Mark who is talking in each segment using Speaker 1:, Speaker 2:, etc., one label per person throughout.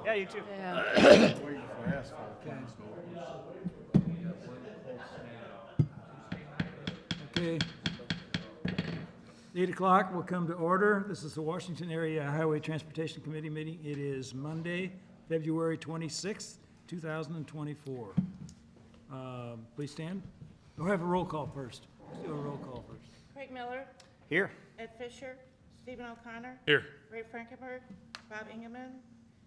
Speaker 1: Yeah, you too.
Speaker 2: Yeah.
Speaker 3: Okay. 8 o'clock, we'll come to order. This is the Washington Area Highway Transportation Committee meeting. It is Monday, February 26th, 2024. Please stand. We'll have a roll call first. Let's do a roll call first.
Speaker 4: Craig Miller,
Speaker 1: Here.
Speaker 4: Ed Fisher, Stephen O'Connor.
Speaker 1: Here.
Speaker 4: Ray Frankenberg, Bob Engelman,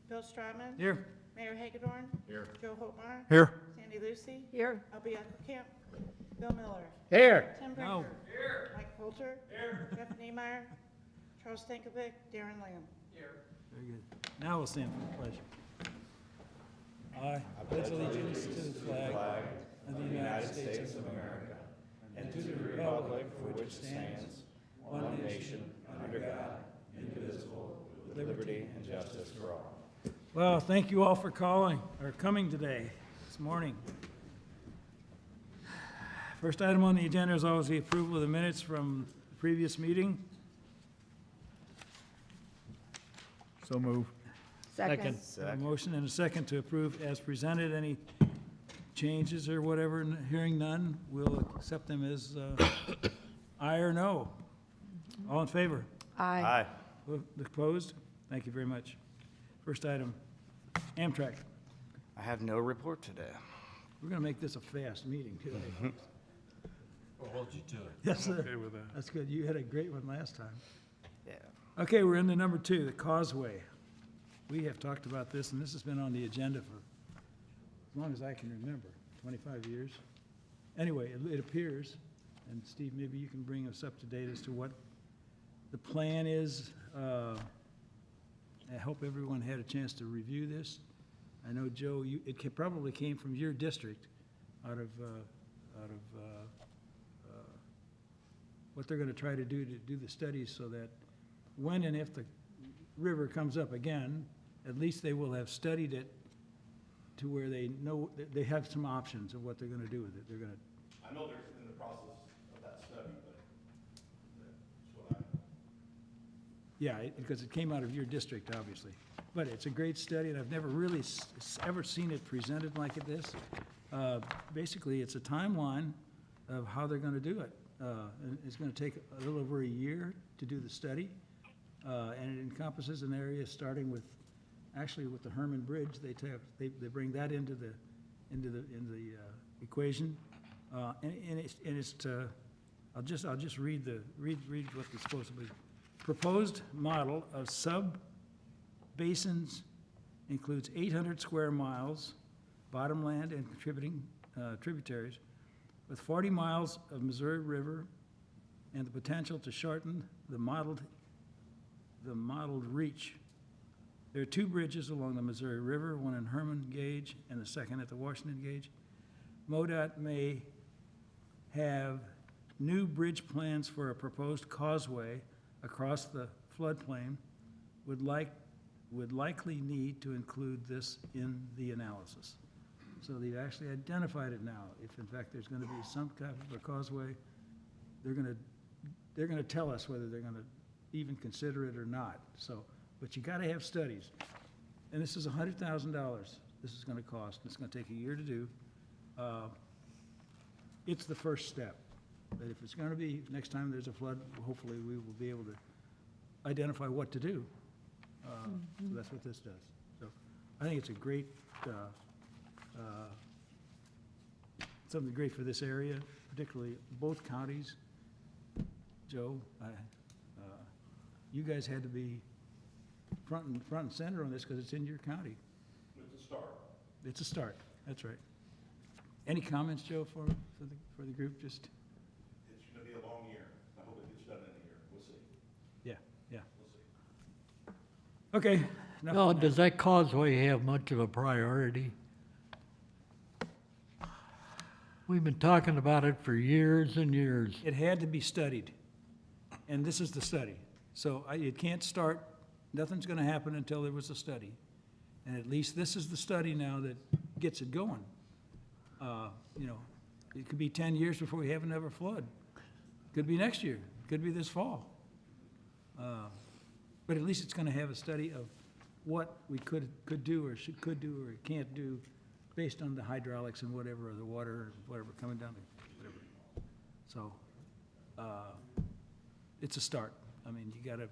Speaker 4: Bill Stratman.
Speaker 3: Here.
Speaker 4: Mayor Hagedorn. Here. Joe Hotmar.
Speaker 1: Here.
Speaker 4: Sandy Lucy.
Speaker 2: Here.
Speaker 4: Abby Camp. Bill Miller.
Speaker 1: Here.
Speaker 4: Tim
Speaker 3: No.
Speaker 4: Brinker. Here. Mike Coulter. Here. Jeff Niemeyer. Charles Stankovic. Darren Lamb.
Speaker 3: Very good. Now we'll stand for the pledge. I pledge allegiance to the flag of the United States of America and to the republic for which it stands, one nation, under God, indivisible, with liberty and justice for all. Well, thank you all for coming today, this morning. First item on the agenda is always the approval of the minutes from the previous meeting.
Speaker 1: So move.
Speaker 2: Second.
Speaker 3: A motion and a second to approve as presented. Any changes or whatever? Hearing none, we'll accept them as aye or no. All in favor?
Speaker 2: Aye.
Speaker 3: Opposed? Thank you very much. First item, Amtrak.
Speaker 1: I have no report today.
Speaker 3: We're going to make this a fast meeting today.
Speaker 5: We'll hold you to it.
Speaker 3: Yes, sir.
Speaker 5: Okay with that.
Speaker 3: That's good. You had a great one last time.
Speaker 1: Yeah.
Speaker 3: Okay, we're in the number 2, the Causeway. We have talked about this, and this has been on the agenda for as long as I can remember, 25 years. Anyway, it appears, and Steve, maybe you can bring us up to date as to what the plan is. I hope everyone had a chance to review this. I know, Joe, probably came from your district out of what they're going to try to do the studies so that when and if the river comes up again, at least they will have studied it to where they know, they have some options of what they're going to do with it. They're going to.
Speaker 6: I know they're in the process of that study, but that's what I.
Speaker 3: Yeah, because it came out of your district, obviously. But it's a great study, and I've never really ever seen it presented like this. Basically, it's a timeline of how they're going to do it. And it's going to take a little over a year to do the study, and it encompasses an area starting with, actually with the Herman Bridge. They bring that into the equation, and it's to, I'll just read what it's supposed to be. Proposed model of sub-basins includes 800 square miles, bottomland and contributing tributaries, with 40 miles of Missouri River and the potential to shorten the modeled reach. There are 2 bridges along the Missouri River, one in Herman Gauge and the second at the Washington Gauge. MoDOT may have new bridge plans for a proposed causeway across the floodplain, would likely need to include this in the analysis. So they've actually identified it now. If in fact there's going to be some kind of a causeway, they're going to tell us whether they're going to even consider it or not. So, but you got to have studies, and this is $100,000. This is going to cost. It's going to take a year to do. It's the first step. But if it's going to be next time there's a flood, hopefully we will be able to identify what to do. So that's what this does. So I think it's a great. Something great for this area, particularly both counties. Joe, you guys had to be front and center on this because it's in your county.
Speaker 6: It's a start.
Speaker 3: It's a start. That's right. Any comments, Joe, for the group? Just
Speaker 6: It's gonna be a long year. I hope it gets done in a year. We'll see.
Speaker 3: yeah.
Speaker 6: We'll see.
Speaker 3: Okay. enough
Speaker 5: Well,
Speaker 3: on that.
Speaker 5: does that causeway have much of a priority? We've been talking about it for years and years.
Speaker 3: It had to be studied, and this is the study. So it can't start, nothing's going to happen until there was a study. And at least this is the study now that gets it going. It could be 10 years before we have another flood. Could be next year, could be this fall. But at least it's going to have a study of what we could do or could do or can't do based on the hydraulics and whatever, or the water, or whatever coming down, whatever. So, it's a start. I mean, you gotta,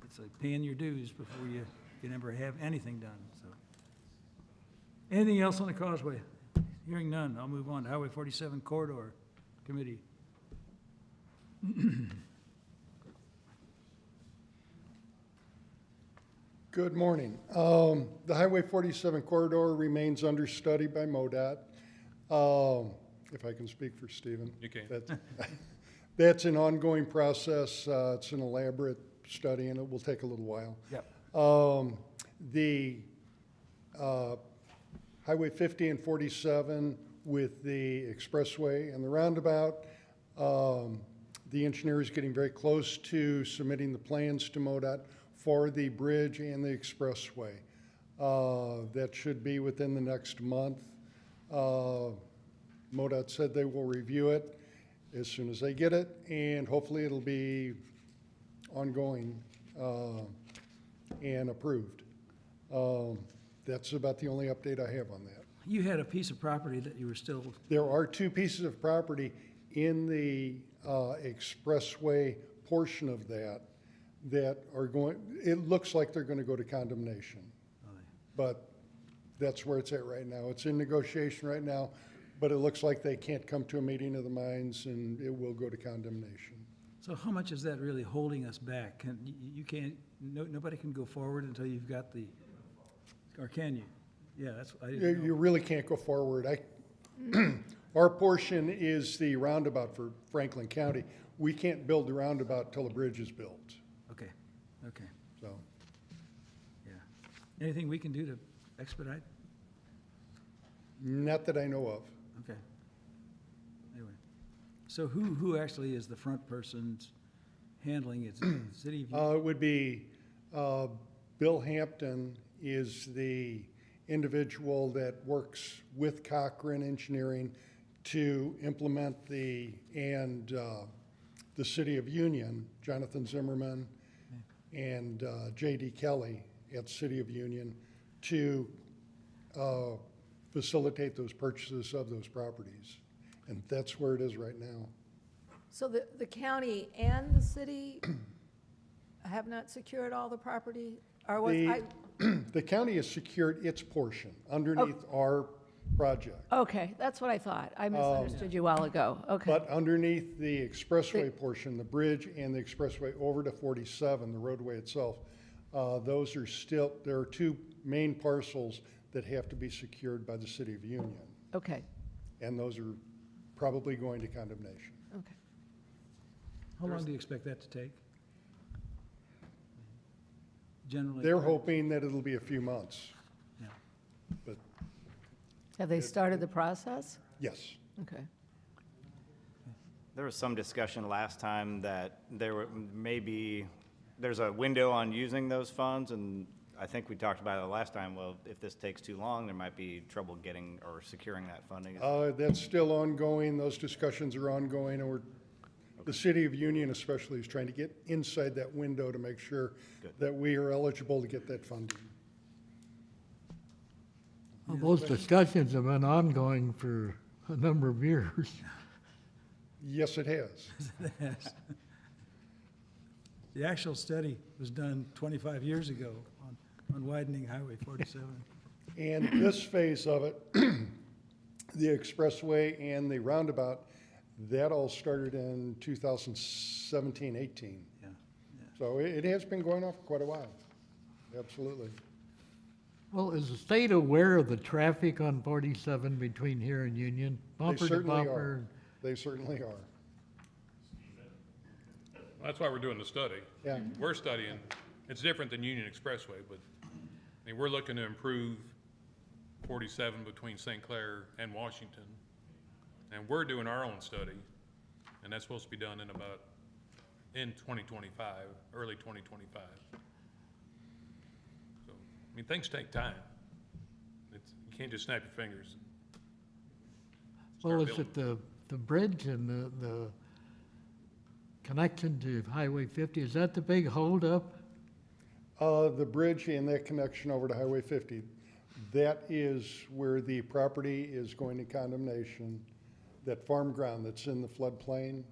Speaker 3: it's like paying your dues before you can ever have anything done, so. Anything else on the causeway? Hearing none, I'll move on to Highway 47 Corridor Committee.
Speaker 7: Good morning. The Highway 47 corridor remains under study by MoDOT. If I can speak for Stephen.
Speaker 6: You can.
Speaker 7: That's an ongoing process. It's an elaborate study, and it will take a little while.
Speaker 3: Yep.
Speaker 7: The Highway 50 and 47 with the expressway and the roundabout, the engineer is getting very close to submitting the plans to MoDOT for the bridge and the expressway. That should be within the next month. MoDOT said they will review it as soon as they get it, and hopefully it'll be ongoing and approved. That's about the only update I have on that.
Speaker 3: You had a piece of property that you were still,
Speaker 7: There are two pieces of property in the expressway portion of that are going, it looks like they're going to go to condemnation. But that's where it's at right now. It's in negotiation right now, but it looks like they can't come to a meeting of the minds, and it will go to condemnation.
Speaker 3: so how much is that really holding us back? You can't, nobody can go forward until you've got the, or can you? Yeah, that's, I didn't know.
Speaker 7: You really can't go forward. Our portion is the roundabout for Franklin County. We can't build the roundabout till the bridge is built,
Speaker 3: Okay, okay,
Speaker 7: so.
Speaker 3: yeah. Anything we can do to expedite?
Speaker 7: Not that I know of.
Speaker 3: Okay. Anyway, so who actually is the front person handling it? Is it the city of?
Speaker 7: It would be, Bill Hampton is the individual that works with Cochrane Engineering to implement the City of Union, Jonathan Zimmerman and J.D. Kelly at City of Union to facilitate those purchases of those properties. And that's where it is right now.
Speaker 2: So the county and the city have not secured all the property? Or was
Speaker 7: The county has secured its portion underneath our project.
Speaker 2: okay, that's what I thought. I misunderstood you a while ago. Okay.
Speaker 7: But underneath the expressway portion, the bridge and the expressway over to 47, the roadway itself, those are still, there are two main parcels that have to be secured by the City of Union.
Speaker 2: Okay,
Speaker 7: And those are probably going to condemnation.
Speaker 2: okay.
Speaker 3: How long do you expect that to take? Generally?
Speaker 7: They're hoping that it'll be a few months,
Speaker 3: Yeah.
Speaker 7: but
Speaker 2: Have they started the process?
Speaker 7: yes.
Speaker 2: Okay.
Speaker 1: There was some discussion last time that there's a window on using those funds, and I think we talked about it last time. Well, if this takes too long, there might be trouble getting or securing that funding.
Speaker 7: That's still ongoing. Those discussions are ongoing, and the City of Union especially is trying to get inside that window to make sure that we are eligible to get that funding.
Speaker 5: Well, those discussions have been ongoing for a number of years.
Speaker 7: Yes, it has.
Speaker 3: The actual study was done 25 years ago on widening Highway 47.
Speaker 7: And this phase of it, the expressway and the roundabout, that all started in 2017, 18.
Speaker 3: Yeah,
Speaker 7: So it has been going on for quite a while. Absolutely.
Speaker 5: Well, is the state aware of the traffic on 47 between here and Union?
Speaker 7: They
Speaker 5: Bumper to
Speaker 7: certainly
Speaker 5: bumper?
Speaker 7: are. They certainly are.
Speaker 6: That's why we're doing the study.
Speaker 7: Yeah.
Speaker 6: We're studying, it's different than Union Expressway, but, I mean, we're looking to improve 47 between St. Clair and Washington. And we're doing our own study, and that's supposed to be done in 2025, early 2025. So, I mean, things take time. You can't just snap your fingers.
Speaker 5: Well,
Speaker 6: Start
Speaker 5: is it the bridge and the connection to Highway 50, is that the big holdup?
Speaker 7: The bridge and that connection over to Highway 50, that is where the property is going to condemnation. That farm ground that's in the floodplain,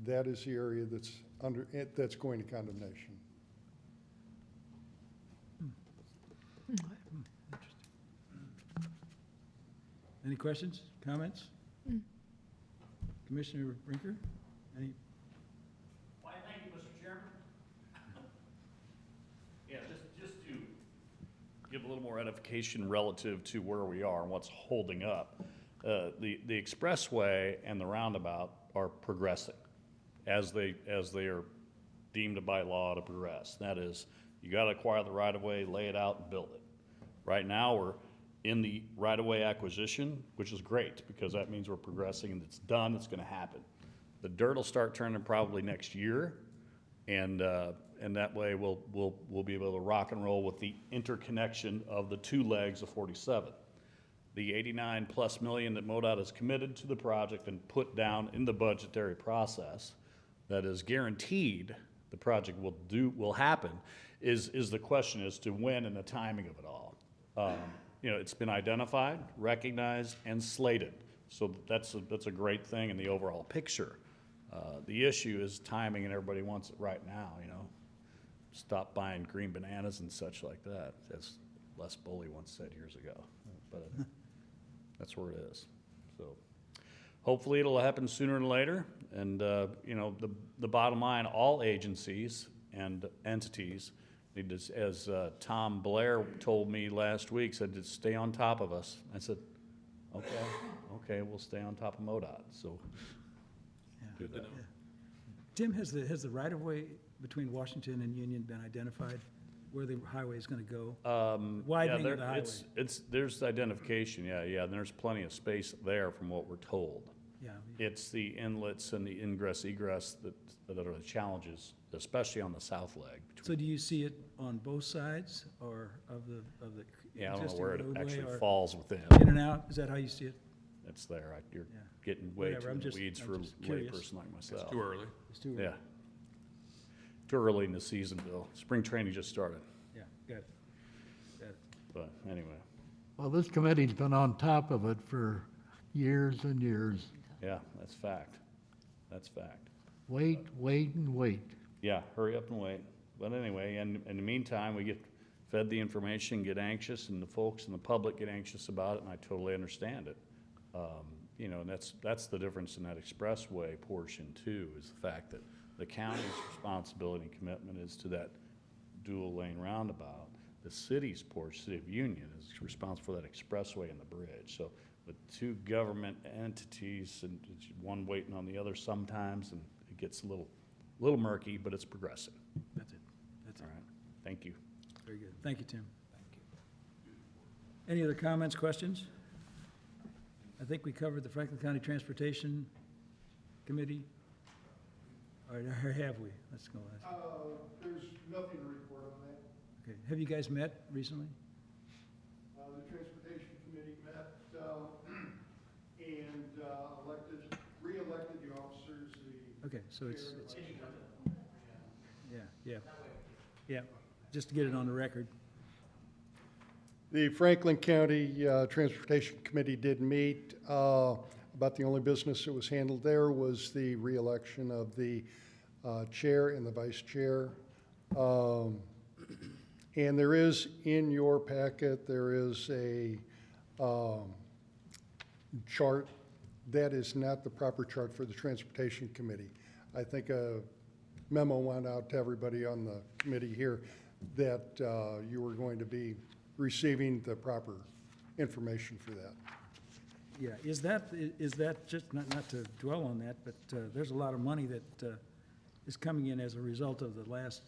Speaker 7: that is the area that's going to condemnation.
Speaker 3: Any questions, comments? Commissioner Brinker? Any?
Speaker 8: Why, thank you, Mr. Chairman. Yeah, just to give a little more edification relative to where we are and what's holding up. The expressway and the roundabout are progressing as they are deemed by law to progress. That is, you gotta acquire the right-of-way, lay it out, and build it. Right now, we're in the right-of-way acquisition, which is great, because that means we're progressing and it's done, it's gonna happen. The dirt will start turning probably next year, and that way we'll be able to rock and roll with the interconnection of the two legs of 47. The 89+ million that MoDOT has committed to the project and put down in the budgetary process that is guaranteed the project will happen is the question as to when and the timing of it all. It's been identified, recognized, and slated. So that's a great thing in the overall picture. The issue is timing, and everybody wants it right now, Stop buying green bananas and such like that, as Les Bully once said years ago. But that's where it is. So hopefully it'll happen sooner than later. And, the bottom line, all agencies and entities need to, as Tom Blair told me last week, said to stay on top of us. I said, okay, we'll stay on top of MoDOT. So good to know.
Speaker 3: Tim, has the right-of-way between Washington and Union been identified, where the highway is gonna go? Widening of the highway?
Speaker 8: There's identification, yeah, and there's plenty of space there from what we're told.
Speaker 3: Yeah,
Speaker 8: It's the inlets and the ingress egress that are the challenges, especially on the south leg.
Speaker 3: so do you see it on both sides, or of the
Speaker 8: Yeah, I don't know
Speaker 3: existing
Speaker 8: where it
Speaker 3: roadway,
Speaker 8: actually
Speaker 3: or
Speaker 8: falls within.
Speaker 3: in and out? Is that how you see it?
Speaker 8: It's there. You're
Speaker 3: Yeah.
Speaker 8: getting way
Speaker 3: Whatever,
Speaker 8: too
Speaker 3: I'm
Speaker 8: in the
Speaker 3: just-
Speaker 8: weeds
Speaker 3: I'm
Speaker 8: for a
Speaker 3: just curious.
Speaker 8: layperson like myself.
Speaker 6: It's too early.
Speaker 3: It's too,
Speaker 8: Yeah. Too early in the season, Bill. Spring training just started,
Speaker 3: yeah, got it.
Speaker 8: but anyway,
Speaker 5: Well, this committee's been on top of it for years and years.
Speaker 8: yeah, that's fact. That's fact.
Speaker 5: Wait, and wait.
Speaker 8: Yeah, hurry up and wait. But anyway, and in the meantime, we get fed the information, get anxious, and the folks in the public get anxious about it, and I totally understand it. And that's the difference in that expressway portion too, is the fact that the county's responsibility and commitment is to that dual lane roundabout. The city's portion, City of Union, is responsible for that expressway and the bridge. So with two government entities and one waiting on the other sometimes, and it gets a little murky, but it's progressing.
Speaker 3: That's it. That's
Speaker 8: All
Speaker 3: it.
Speaker 8: right, thank you.
Speaker 3: Very good. Thank you, Tim. Any other comments, questions? I think we covered the Franklin County Transportation Committee. Or have we? Let's go.
Speaker 7: There's nothing to report on that.
Speaker 3: Okay. Have you guys met recently?
Speaker 7: The Transportation Committee met, and re-elected the officers,
Speaker 3: Okay, so it's, yeah, just to get it on the record.
Speaker 7: The Franklin County Transportation Committee did meet. About the only business that was handled there was the re-election of the chair and the vice chair. And there is, in your packet, there is a chart. That is not the proper chart for the Transportation Committee. I think a memo went out to everybody on the committee here that you were going to be receiving the proper information for that.
Speaker 3: Yeah, is that just, not to dwell on that, but there's a lot of money that is coming in as a result of the last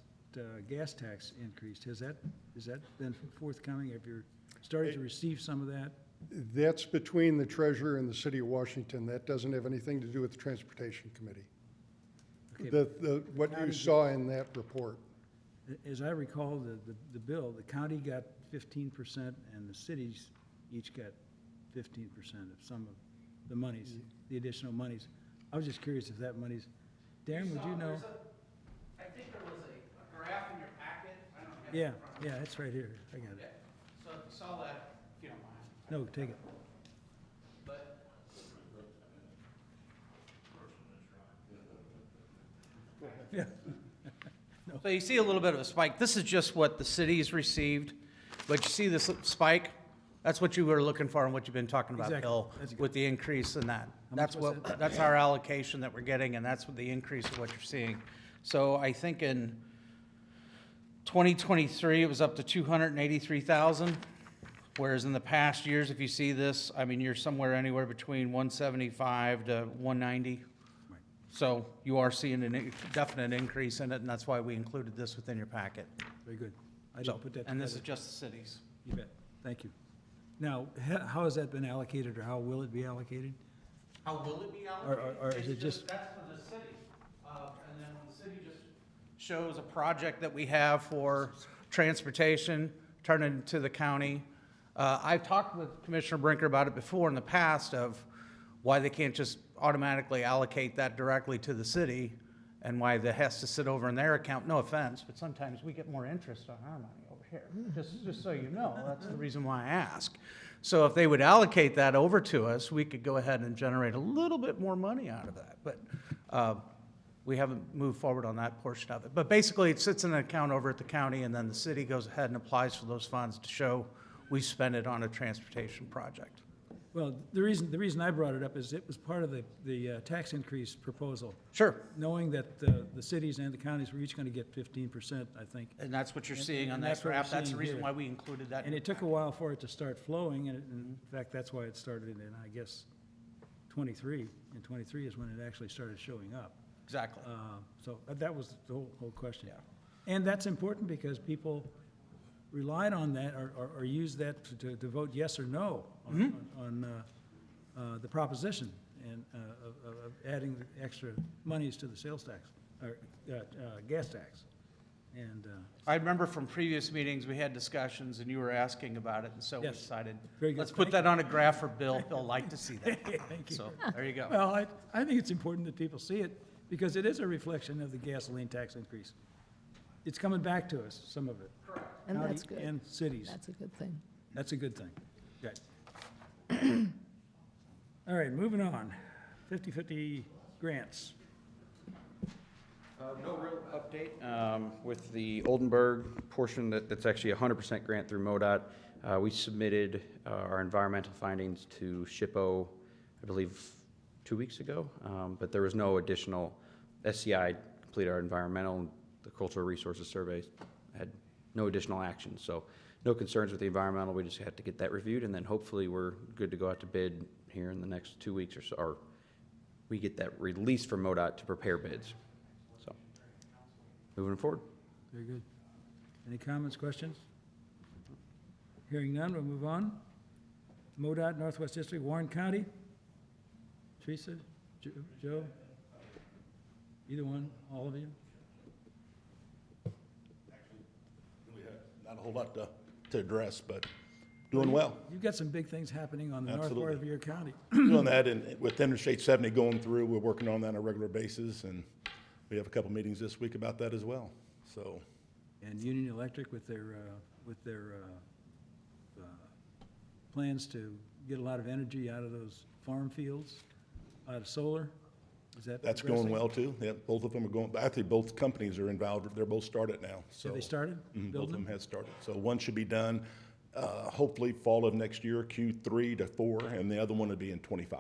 Speaker 3: gas tax increase. Is that been forthcoming? Have you started to receive some of that?
Speaker 7: That's between the treasurer and the city of Washington. That doesn't have anything to do with the Transportation Committee.
Speaker 3: Okay,
Speaker 7: What you saw in that report.
Speaker 3: as I recall, the bill, the county got 15% and the cities each got 15% of some of the monies, the additional monies. I was just curious if that money's, Darren, would you know?
Speaker 9: I think there was a graph in your packet, I don't
Speaker 3: Yeah, yeah, it's right here. I got it.
Speaker 9: So if you saw that, if you don't mind.
Speaker 3: No, take it. Yeah.
Speaker 9: So you see a little bit of a spike. This is just what the city's received, but you see this spike? That's what you were looking for and what you've been talking about,
Speaker 3: Exactly.
Speaker 9: Bill,
Speaker 3: That's good.
Speaker 9: with the increase in that.
Speaker 3: much
Speaker 9: That's
Speaker 3: was
Speaker 9: what, that's our allocation that we're getting, and that's what the increase of what you're seeing. So I think in 2023, it was up to 283,000, whereas in the past years, if you see this, I mean, you're somewhere anywhere between 175 to 190. So you are seeing a definite increase in it, and that's why we included this within your packet.
Speaker 3: Very good. I
Speaker 9: So,
Speaker 3: didn't put that
Speaker 9: and this is
Speaker 3: together.
Speaker 9: just the cities.
Speaker 3: You bet. Thank you. Now, how has that been allocated, or how will it be allocated?
Speaker 9: How will it be
Speaker 3: Or-
Speaker 9: allocated?
Speaker 3: or is it
Speaker 9: It's
Speaker 3: just-
Speaker 9: That's for the city. And then the city just shows a project that we have for transportation, turn it into the county. I've talked with Commissioner Brinker about it before in the past of why they can't just automatically allocate that directly to the city and why that has to sit over in their account. No offense, but sometimes we get more interest on our money over here. Just so you know, that's the reason why I ask. So if they would allocate that over to us, we could go ahead and generate a little bit more money out of that. But we haven't moved forward on that portion of it. But basically, it sits in an account over at the county, and then the city goes ahead and applies for those funds to show we spent it on a transportation project.
Speaker 3: Well, the reason I brought it up is it was part of the tax increase proposal,
Speaker 9: Sure.
Speaker 3: knowing that the cities and the counties were each going to get 15%, I think.
Speaker 9: And that's what you're
Speaker 3: And-
Speaker 9: seeing on
Speaker 3: and
Speaker 9: that
Speaker 3: that's what we're
Speaker 9: graph. That's the
Speaker 3: seeing
Speaker 9: reason
Speaker 3: here.
Speaker 9: why we included that.
Speaker 3: And it took a while for it to start flowing, and in fact, that's why it started in, I guess, 23. And 23 is when it actually started showing up.
Speaker 9: Exactly.
Speaker 3: So that was the whole question.
Speaker 9: Yeah.
Speaker 3: And that's important because people relied on that or used that to vote yes or no on the proposition and of adding the extra monies to the sales tax, or gas tax. And,
Speaker 9: I remember from previous meetings, we had discussions, and you were asking about it, and so we
Speaker 3: Yes.
Speaker 9: decided,
Speaker 3: Very good.
Speaker 9: let's put that on a graph for Bill. He'll like to see that.
Speaker 3: Thank you.
Speaker 9: So, there you go.
Speaker 3: Well, I think it's important that people see it because it is a reflection of the gasoline tax increase. It's coming back to us, some of it.
Speaker 2: And
Speaker 3: County
Speaker 2: that's good.
Speaker 3: And cities.
Speaker 2: That's a good thing.
Speaker 3: That's a good thing. Good. All right, moving on. 50/50 grants.
Speaker 10: No real update. With the Oldenburg portion, that's actually a 100% grant through MoDOT. We submitted our environmental findings to SHPO, I believe, 2 weeks ago, but there was no additional. SCI completed our environmental, the cultural resources survey had no additional action. So no concerns with the environmental. We just had to get that reviewed, and then hopefully we're good to go out to bid here in the next 2 weeks or so, or we get that released from MoDOT to prepare bids. So, moving forward.
Speaker 3: Very good. Any comments, questions? Hearing none, we'll move on. MoDOT, Northwest District, Warren County. Teresa, Joe? Either one, all of you?
Speaker 11: We have not a whole lot to address, but doing well.
Speaker 3: You've got some big things happening on the north part
Speaker 11: Absolutely.
Speaker 3: of your county.
Speaker 11: Doing that, and with Interstate 70 going through, we're working on that on a regular basis, and we have a couple meetings this week about that as well. So,
Speaker 3: And Union Electric with their plans to get a lot of energy out of those farm fields, out of solar. Is that
Speaker 11: that's going
Speaker 3: progressing?
Speaker 11: well too. Yeah, both of them are going, actually, both companies are involved. They're both started now, so.
Speaker 3: Have they started
Speaker 11: Both of
Speaker 3: building
Speaker 11: them
Speaker 3: them?
Speaker 11: have started. So one should be done, hopefully fall of next year, Q3 to 4, and the other one would be in 25.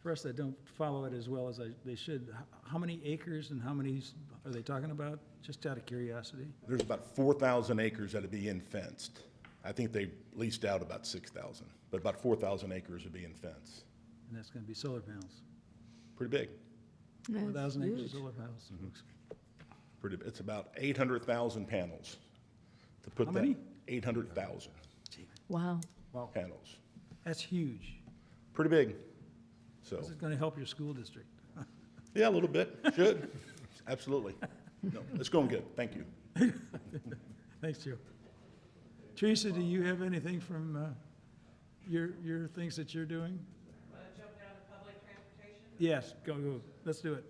Speaker 3: For us that don't follow it as well as they should, how many acres and how many are they talking about? Just out of curiosity.
Speaker 11: There's about 4,000 acres that'd be in fenced. I think they leased out about 6,000, but about 4,000 acres would be in fence.
Speaker 3: And that's going to be solar panels.
Speaker 11: Pretty big.
Speaker 3: 4,000 acres of
Speaker 2: huge.
Speaker 3: solar panels.
Speaker 11: It's about 800,000 panels. To put
Speaker 3: How
Speaker 11: that,
Speaker 3: many?
Speaker 11: 800,000
Speaker 2: Wow.
Speaker 3: Wow,
Speaker 11: panels.
Speaker 3: that's huge.
Speaker 11: Pretty big. So,
Speaker 3: This is going to help your school district.
Speaker 11: yeah, a little bit. Should. Absolutely. No, it's going good. Thank you.
Speaker 3: Thanks, Joe. Teresa, do you have anything from your things that you're doing?
Speaker 4: Want to jump down to public transportation?
Speaker 3: Yes, go. Let's do it.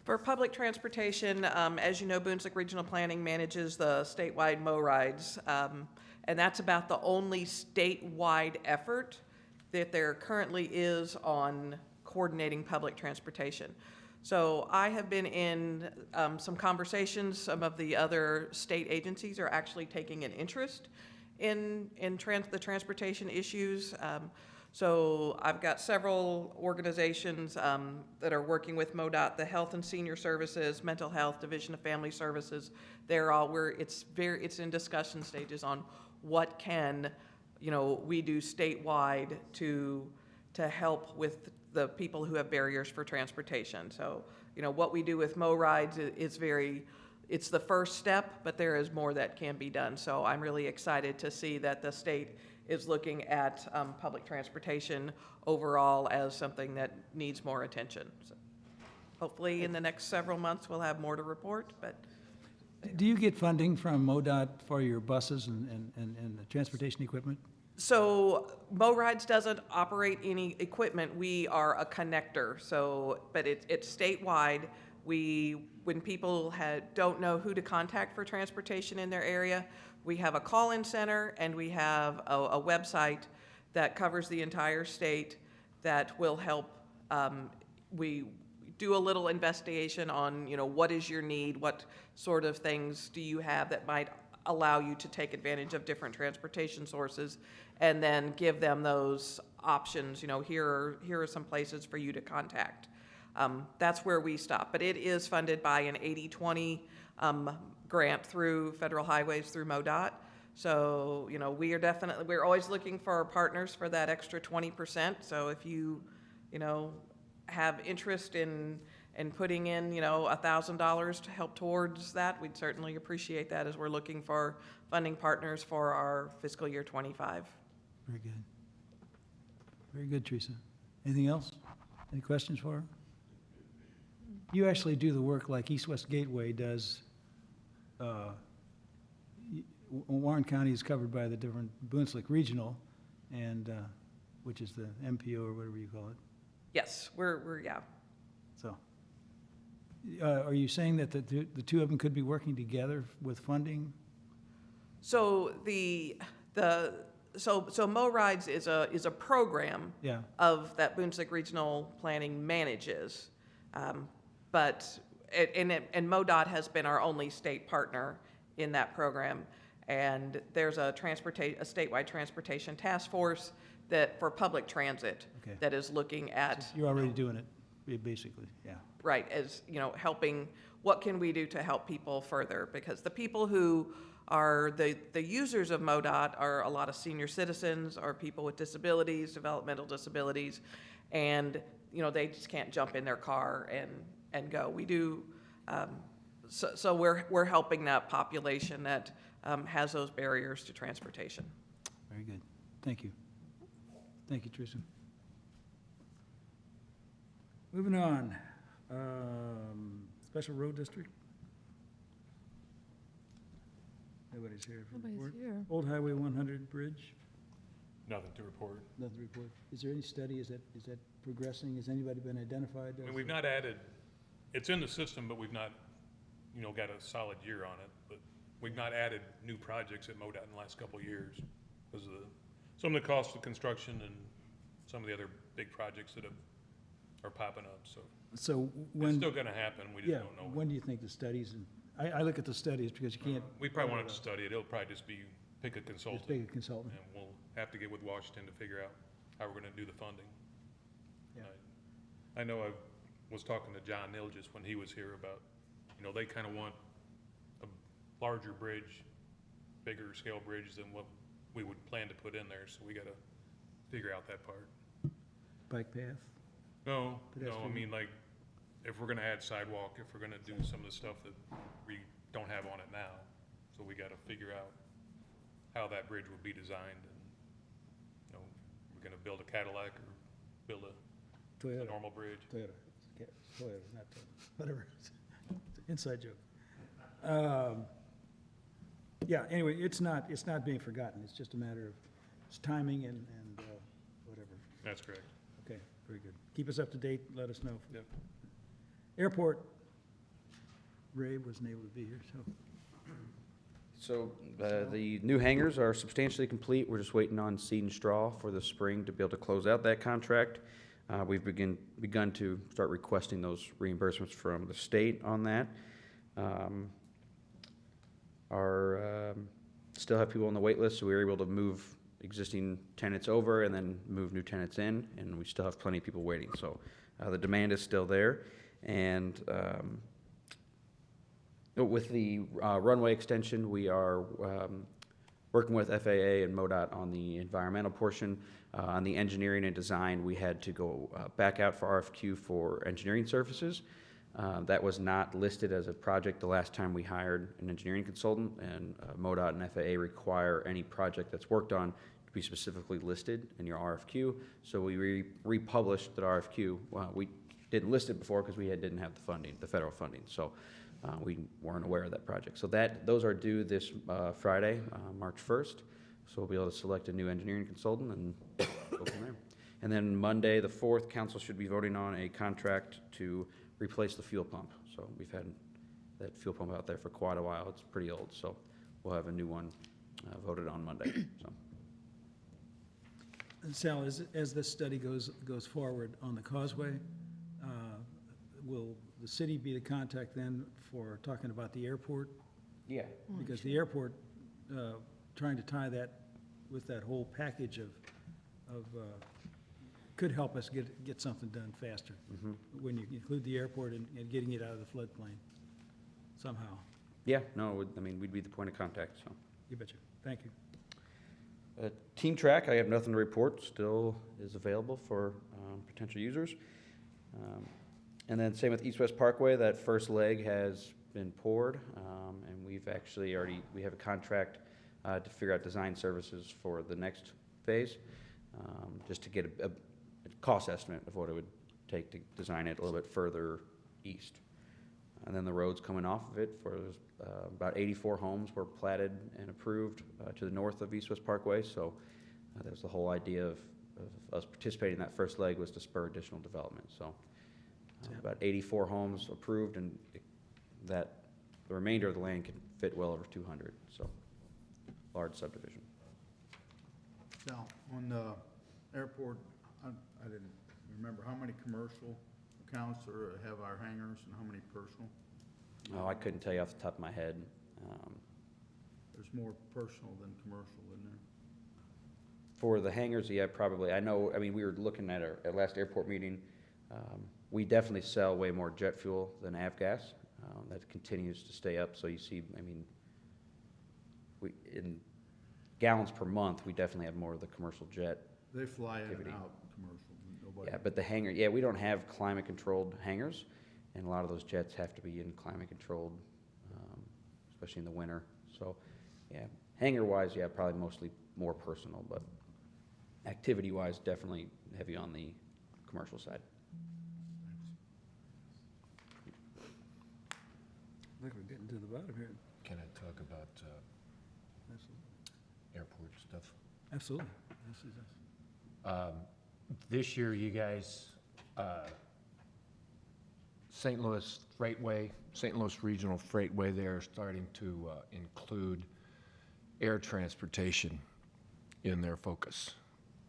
Speaker 12: For public transportation, as you know, Boonslick Regional Planning manages the statewide Mo Rides, and that's about the only statewide effort that there currently is on coordinating public transportation. So I have been in some conversations. Some of the other state agencies are actually taking an interest in the transportation issues. So I've got several organizations that are working with MoDOT, the Health and Senior Services, Mental Health, Division of Family Services. They're all it's in discussion stages on what can, we do statewide to help with the people who have barriers for transportation. So, what we do with Mo Rides is it's the first step, but there is more that can be done. So I'm really excited to see that the state is looking at public transportation overall as something that needs more attention. So hopefully in the next several months, we'll have more to report, but.
Speaker 3: Do you get funding from MoDOT for your buses and the transportation equipment?
Speaker 12: So Mo Rides doesn't operate any equipment. We are a connector. So, but it's statewide. When people don't know who to contact for transportation in their area, we have a call-in center and we have a website that covers the entire state that will help. We do a little investigation on, what is your need? What sort of things do you have that might allow you to take advantage of different transportation sources, and then give them those options. Here are some places for you to contact. That's where we stop. But it is funded by an 80-20 grant through Federal Highways through MoDOT. So, we're always looking for our partners for that extra 20%. So if you, have interest in putting in, $1,000 to help towards that, we'd certainly appreciate that as we're looking for funding partners for our fiscal year 25.
Speaker 3: Very good. Very good, Teresa. Anything else? Any questions for her? You actually do the work like East West Gateway does. Warren County is covered by the different Boonslick Regional, and which is the MPO or whatever you call it.
Speaker 12: Yes, we're yeah.
Speaker 3: So, are you saying that the two of them could be working together with funding?
Speaker 12: So so Mo Rides is a program
Speaker 3: Yeah.
Speaker 12: of that Boonslick Regional Planning manages, but MoDOT has been our only state partner in that program, and there's a statewide transportation task force that for public transit
Speaker 3: Okay.
Speaker 12: that is looking at.
Speaker 3: You're already doing it, basically, yeah.
Speaker 12: Right, as, helping, what can we do to help people further? Because the people who are the users of MoDOT are a lot of senior citizens or people with disabilities, developmental disabilities, and, they just can't jump in their car and go. We do, so we're helping that population that has those barriers to transportation.
Speaker 3: Very good. Thank you. Thank you, Teresa. Moving on. Special Road District? Nobody's here for
Speaker 2: Nobody's
Speaker 3: report.
Speaker 2: here.
Speaker 3: Old Highway 100 Bridge?
Speaker 6: Nothing to report.
Speaker 3: Nothing to report. Is there any study? Is that progressing? Has anybody been identified?
Speaker 6: I mean, we've not added, it's in the system, but we've not, got a solid year on it. But we've not added new projects at MoDOT in the last couple of years because of some of the cost of construction and some of the other big projects that are popping up. So
Speaker 3: when?
Speaker 6: it's still gonna happen, we just
Speaker 3: Yeah,
Speaker 6: don't know.
Speaker 3: when do you think the studies, and I look at the studies because you can't.
Speaker 6: We probably won't have to study it. It'll probably just be, pick a
Speaker 3: Just
Speaker 6: consultant.
Speaker 3: pick a consultant.
Speaker 6: And we'll have to get with Washington to figure out how we're gonna do the funding.
Speaker 3: Yeah.
Speaker 6: I know I was talking to John Nilges when he was here about, they kinda want a larger bridge, bigger scale bridge than what we would plan to put in there, so we gotta figure out that part.
Speaker 3: Bike path?
Speaker 6: No, I
Speaker 3: Pedestrian.
Speaker 6: mean, like, if we're gonna add sidewalk, if we're gonna do some of the stuff that we don't have on it now, so we gotta figure out how that bridge would be designed, and, we're gonna build a Cadillac or build a
Speaker 3: Toyota.
Speaker 6: normal bridge.
Speaker 3: Toyota, not Toyota, whatever. It's an inside joke. Yeah, anyway, it's not being forgotten. It's just a matter of it's timing and whatever.
Speaker 6: That's correct.
Speaker 3: Okay, very good. Keep us up to date, let us know.
Speaker 6: Yep.
Speaker 3: Airport, Ray wasn't able to be here, so.
Speaker 10: So the new hangars are substantially complete. We're just waiting on seed and straw for the spring to be able to close out that contract. We've begun to start requesting those reimbursements from the state on that. Still have people on the wait list, so we were able to move existing tenants over and then move new tenants in, and we still have plenty of people waiting. So the demand is still there. And with the runway extension, we are working with FAA and MoDOT on the environmental portion. On the engineering and design, we had to go back out for RFQ for engineering services. That was not listed as a project the last time we hired an engineering consultant, and MoDOT and FAA require any project that's worked on to be specifically listed in your RFQ. So we republished the RFQ. We didn't list it before because we didn't have the funding, the federal funding. So we weren't aware of that project. So those are due this Friday, March 1st. So we'll be able to select a new engineering consultant and go from there. And then Monday, the 4th, council should be voting on a contract to replace the fuel pump. So we've had that fuel pump out there for quite a while. It's pretty old, so we'll have a new one voted on Monday. So.
Speaker 3: And Sal, as this study goes forward on the causeway, will the city be the contact then for talking about the airport?
Speaker 10: Yeah.
Speaker 3: Because the airport, trying to tie that with that whole package of could help us get something done faster. When you include the airport and getting it out of the floodplain somehow.
Speaker 10: Yeah, no, I mean, we'd be the point of contact, so.
Speaker 3: You betcha. Thank you.
Speaker 10: Team Track, I have nothing to report, still is available for potential users. And then same with East-West Parkway, that first leg has been poured, and we've actually we have a contract to figure out design services for the next phase, just to get a cost estimate of what it would take to design it a little bit further east. And then the roads coming off of it for about 84 homes were platted and approved to the north of East-West Parkway. So that was the whole idea of us participating in that first leg, was to spur additional development. So about 84 homes approved, and the remainder of the land can fit well over 200. So large subdivision.
Speaker 13: Now, on the airport, I didn't remember, how many commercial accounts have our hangars and how many personal?
Speaker 10: Oh, I couldn't tell you off the top of my head.
Speaker 13: There's more personal than commercial, isn't there?
Speaker 10: For the hangars, yeah, probably. I mean, we were looking at our last airport meeting. We definitely sell way more jet fuel than avgas. That continues to stay up. So you see, I mean, in gallons per month, we definitely have more of the commercial jet.
Speaker 13: They fly in and
Speaker 10: activity.
Speaker 13: out commercial, nobody.
Speaker 10: Yeah, but the hangar, we don't have climate-controlled hangars, and a lot of those jets have to be in climate-controlled, especially in the winter. So, yeah, hangar-wise, probably mostly more personal, but activity-wise, definitely heavy on the commercial side.
Speaker 3: I think we're getting to the bottom here.
Speaker 14: Can I talk about
Speaker 3: Absolutely.
Speaker 14: airport stuff?
Speaker 3: Absolutely.
Speaker 14: This year, you guys, St. Louis Freightway, St. Louis Regional Freightway, they're starting to include air transportation in their focus.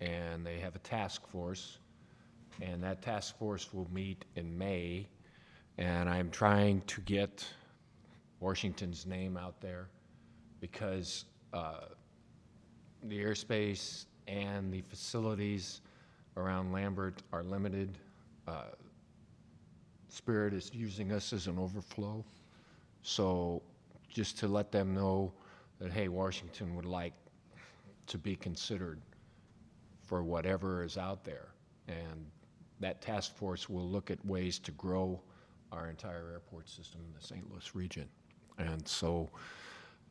Speaker 14: And they have a task force, and that task force will meet in May. And I'm trying to get Washington's name out there because the airspace and the facilities around Lambert are limited. Spirit is using us as an overflow. So just to let them know that, hey, Washington would like to be considered for whatever is out there. And that task force will look at ways to grow our entire airport system in the St. Louis region. And so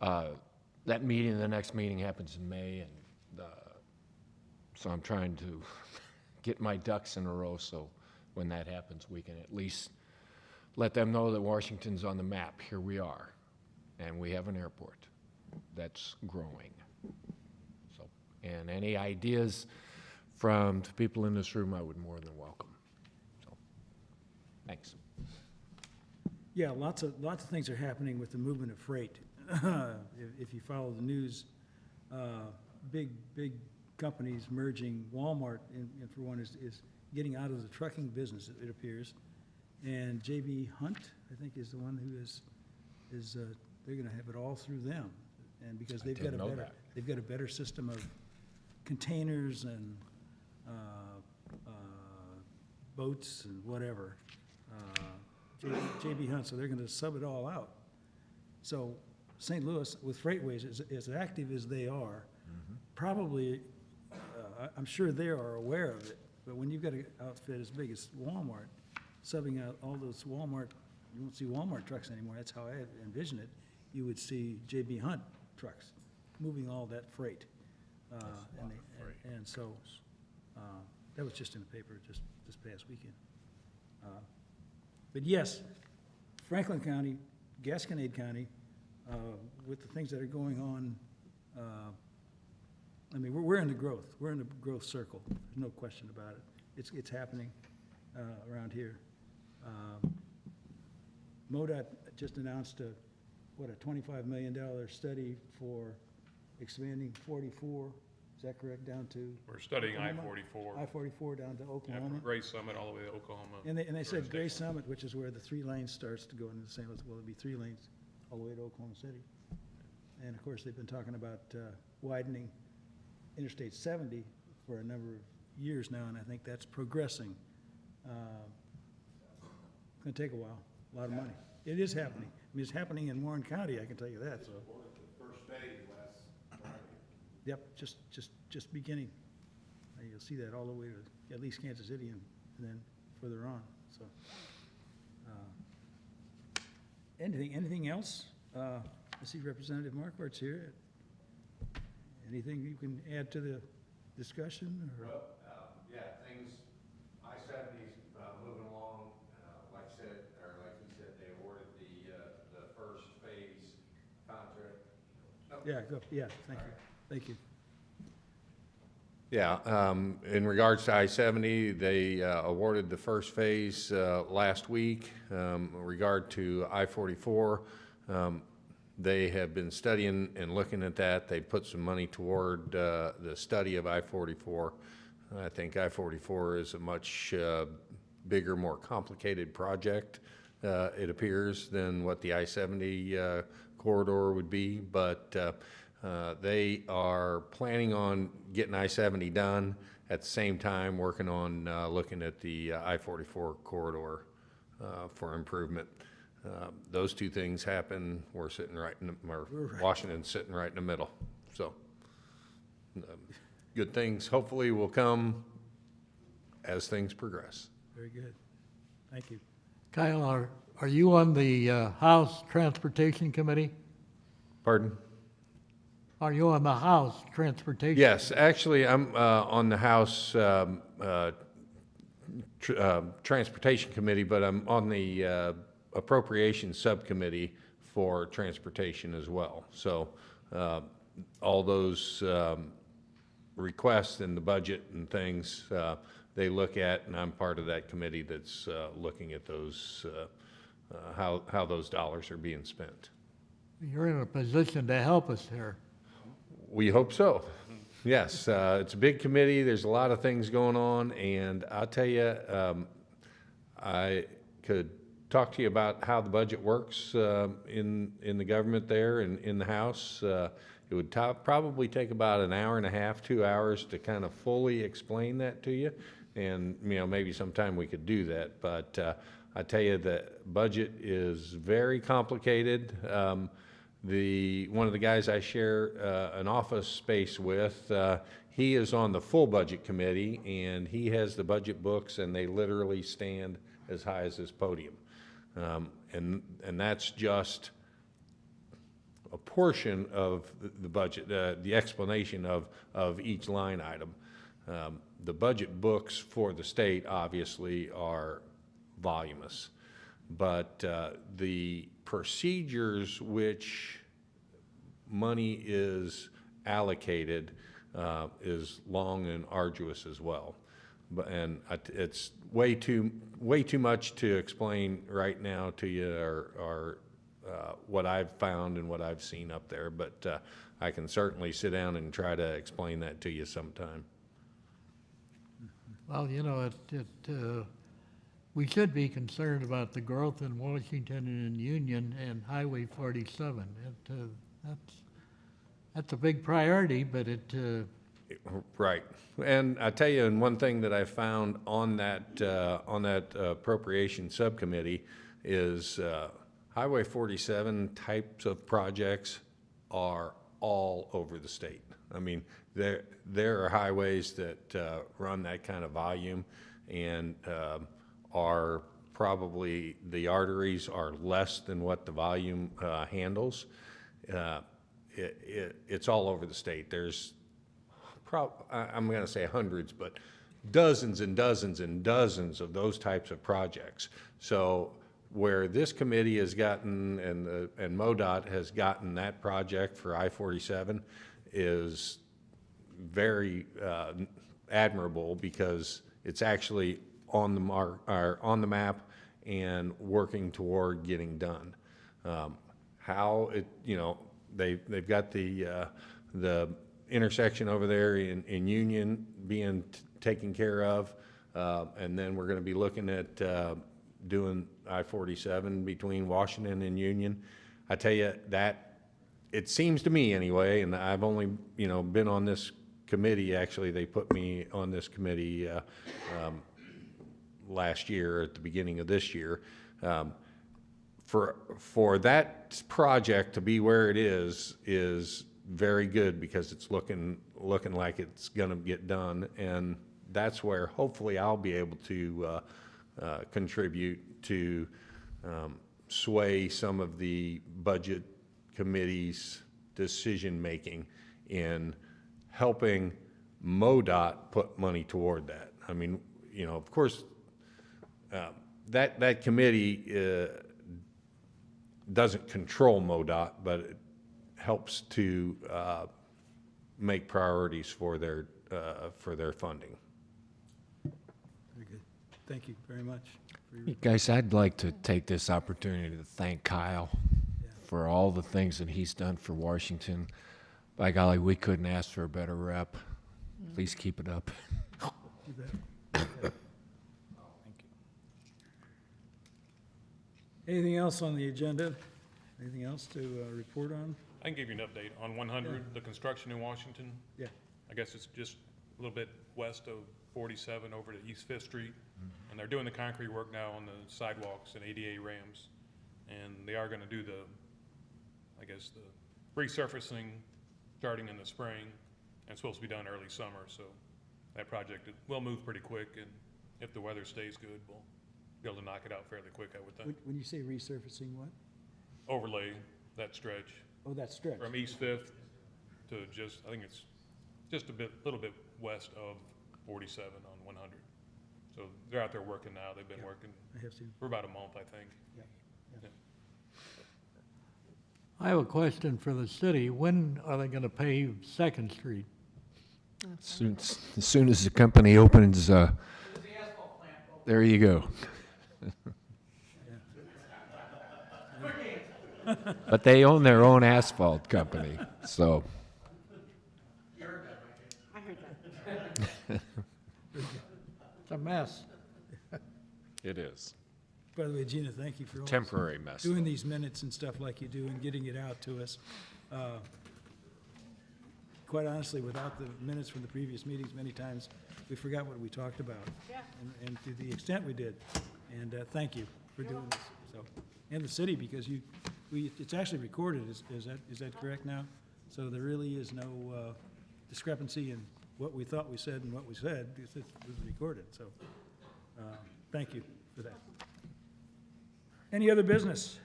Speaker 14: that meeting, the next meeting happens in May, and so I'm trying to get my ducks in a row so when that happens, we can at least let them know that Washington's on the map. Here we are, and we have an airport that's growing. So, and any ideas from the people in this room, I would more than welcome. So, thanks.
Speaker 3: Yeah, lots of things are happening with the movement of freight. If you follow the news, big companies merging. Walmart, and for one, is getting out of the trucking business, it appears. And J.B. Hunt, I think, is the one who they're gonna have it all through them. And because they've got a better system of containers and boats and whatever. J.B. Hunt, so they're gonna sub it all out. So St. Louis, with Freightways, as active as they are, probably, I'm sure they are aware of it, but when you've got an outfit as big as Walmart, subbing out all those Walmart, you won't see Walmart trucks anymore, that's how I envision it. You would see J.B. Hunt trucks moving all that freight. And so, that was just in the paper just this past weekend. But yes, Franklin County, Gasconade County, with the things that are going on, I mean, we're in the growth. We're in the growth circle. There's no question about it. It's happening around here. MoDOT just announced a $25 million study for expanding 44. Is that correct? Down to
Speaker 6: We're studying
Speaker 3: Oklahoma?
Speaker 6: I-44.
Speaker 3: I-44 down to
Speaker 6: Yeah,
Speaker 3: Oklahoma.
Speaker 6: from Gray Summit all the way to Oklahoma.
Speaker 3: And they said
Speaker 6: Interstate.
Speaker 3: Gray Summit, which is where the 3 lanes starts to go into the St. Louis, well, it'd be 3 lanes all the way to Oklahoma City. And of course, they've been talking about widening Interstate 70 for a number of years now, and I think that's progressing. Gonna take a while, a lot of money. It is happening. I mean, it's happening in Warren County, I can tell you that, so. Yep, just beginning. You'll see that all the way to at least Kansas City and then further on, so. Anything else? I see Representative Marquardt's here. Anything you can add to the discussion, or?
Speaker 15: Well, yeah, things, I-70's moving along, like I said, or like he said, they awarded the first phase contract. Oh.
Speaker 3: Yeah, thank you.
Speaker 14: Yeah, in regards to I-70, they awarded the first phase last week. In regard to I-44, they have been studying and looking at that. They put some money toward the study of I-44. I think I-44 is a much bigger, more complicated project, it appears, than what the I-70 corridor would be, but they are planning on getting I-70 done, at the same time working on looking at the I-44 corridor for improvement. Those two things happen, we're sitting right in the, or Washington's sitting right in the middle. So good things hopefully will come as things progress.
Speaker 3: Very good. Thank you.
Speaker 5: Kyle, are you on the House Transportation Committee?
Speaker 14: Pardon?
Speaker 5: Are you on the House Transportation?
Speaker 14: Yes, actually, I'm on the House Transportation Committee, but I'm on the Appropriations Subcommittee for Transportation as well. So all those requests in the budget and things they look at, and I'm part of that committee that's looking at those, how those dollars are being spent.
Speaker 5: You're in a position to help us here.
Speaker 14: We hope so. Yes, it's a big committee. There's a lot of things going on, and I'll tell you, I could talk to you about how the budget works in the government there and in the House. It would probably take about an hour and a half, 2 hours to kind of fully explain that to you, and maybe sometime we could do that. But I tell you, the budget is very complicated. One of the guys I share an office space with, he is on the full budget committee, and he has the budget books, and they literally stand as high as this podium. And that's just a portion of the budget, the explanation of each line item. The budget books for the state obviously are voluminous, but the procedures which money is allocated is long and arduous as well. And it's way too much to explain right now to you, or what I've found and what I've seen up there. But I can certainly sit down and try to explain that to you sometime.
Speaker 5: Well, you know, we should be concerned about the growth in Washington and in Union and Highway 47. That's a big priority, but
Speaker 14: Right. And I tell you, and one thing that I found on that appropriation subcommittee is Highway 47 types of projects are all over the state. I mean, there are highways that run that kind of volume, and are probably, the arteries are less than what the volume handles. It's all over the state. There's I'm going to say hundreds, but dozens and dozens and dozens of those types of projects. So where this committee has gotten, and MoDOT has gotten that project for I-47 is very admirable, because it's actually on the map and working toward getting done. How it, you know, they've got the intersection over there in Union being taken care of, and then we're going to be looking at doing I-47 between Washington and Union. I tell you, that it seems to me anyway, and I've only, you know, been on this committee. Actually, they put me on this committee last year, at the beginning of this year. For that project to be where it is very good, because it's looking like it's going to get done, and that's where hopefully I'll be able to contribute to sway some of the budget committee's decision making in helping MoDOT put money toward that. I mean, you know, of course, that committee doesn't control MoDOT, but it helps to make priorities for their funding.
Speaker 3: Very good. Thank you very much.
Speaker 14: Guys, I'd like to take this opportunity to thank Kyle for all the things that he's done for Washington. By golly, we couldn't ask for a better rep. Please keep it up.
Speaker 3: You bet. Anything else on the agenda? Anything else to report on?
Speaker 6: I can give you an update on 100, the construction in Washington.
Speaker 3: Yeah.
Speaker 6: I guess it's just a little bit west of 47 over to East Fifth Street. And they're doing the concrete work now on the sidewalks and ADA ramps. And they are gonna do the resurfacing starting in the spring, and it's supposed to be done early summer. So that project will move pretty quick, and if the weather stays good, we'll be able to knock it out fairly quick, I would think.
Speaker 3: When you say resurfacing, what?
Speaker 6: Overlay that stretch.
Speaker 3: Oh, that stretch.
Speaker 6: From East Fifth to I think it's just little bit west of 47 on 100. So they're out there working now. They've been working
Speaker 3: I have seen.
Speaker 6: for about a month, I think.
Speaker 3: Yeah.
Speaker 6: Yeah.
Speaker 5: I have a question for the city. When are they going to pave Second Street?
Speaker 14: As soon as the company opens, there you go. But they own their own asphalt company, so.
Speaker 4: I heard that.
Speaker 5: It's a mess.
Speaker 14: It is.
Speaker 3: By the way, Gina, thank you for always
Speaker 14: Temporary mess.
Speaker 3: doing these minutes and stuff like you do and getting it out to us. Quite honestly, without the minutes from the previous meetings, many times we forgot what we talked about.
Speaker 4: Yeah.
Speaker 3: And to the extent we did. And thank you for doing this. So, and the city, because it's actually recorded. Is that correct now? So there really is no discrepancy in what we thought we said and what we said, because it was recorded. So thank you for that. Any other business?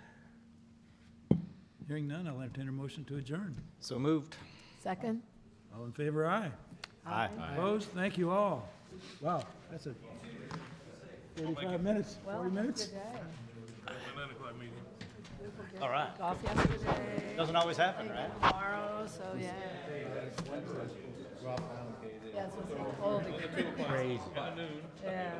Speaker 3: Hearing none, I'll entertain a motion to adjourn.
Speaker 1: So moved.
Speaker 2: Second?
Speaker 3: All in favor, aye.
Speaker 1: Aye.
Speaker 3: Opposed? Thank you all. Wow, that's a 35 minutes, 40 minutes?
Speaker 2: Good day.
Speaker 6: 9 o'clock meeting.
Speaker 1: All right.
Speaker 2: Golf yesterday.
Speaker 1: Doesn't always happen, right?
Speaker 2: Tomorrow, so yeah. Yeah, so it's all the
Speaker 14: crazy.
Speaker 2: Yeah.